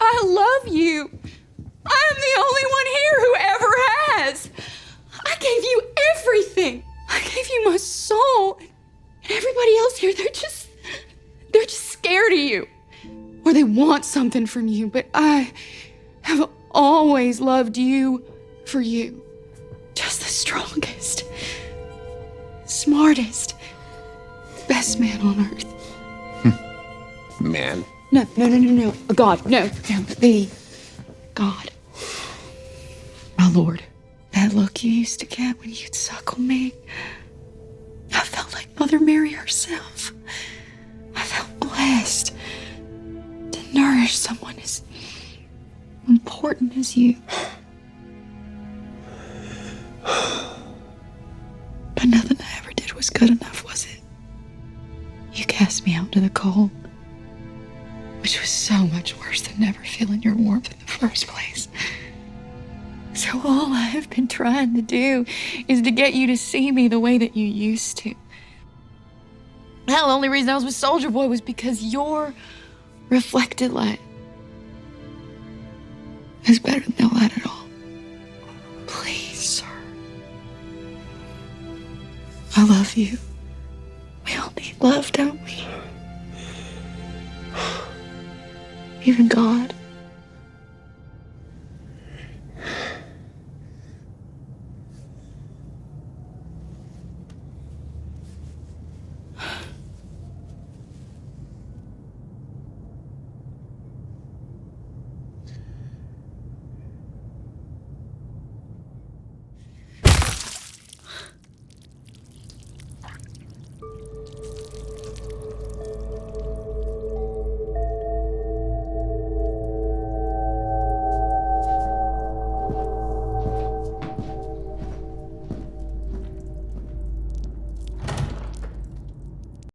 I love you. I'm the only one here who ever has. I gave you everything. I gave you my soul. And everybody else here, they're just scared of you. Or they want something from you. But I have always loved you for you. Just the strongest, smartest, best man on earth. Man? No. God, no. The God. My Lord. That look you used to get when you'd suckle me. I felt like Mother Mary herself. I felt blessed to nourish someone as important as you. But nothing I ever did was good enough, was it? You cast me out into the cold, which was so much worse than never feeling your warmth in the first place. So all I have been trying to do is to get you to see me the way that you used to. Hell, the only reason I was with Soldier Boy was because your reflected light is better than no light at all. Please, sir. I love you. We all need love, don't we? Even God.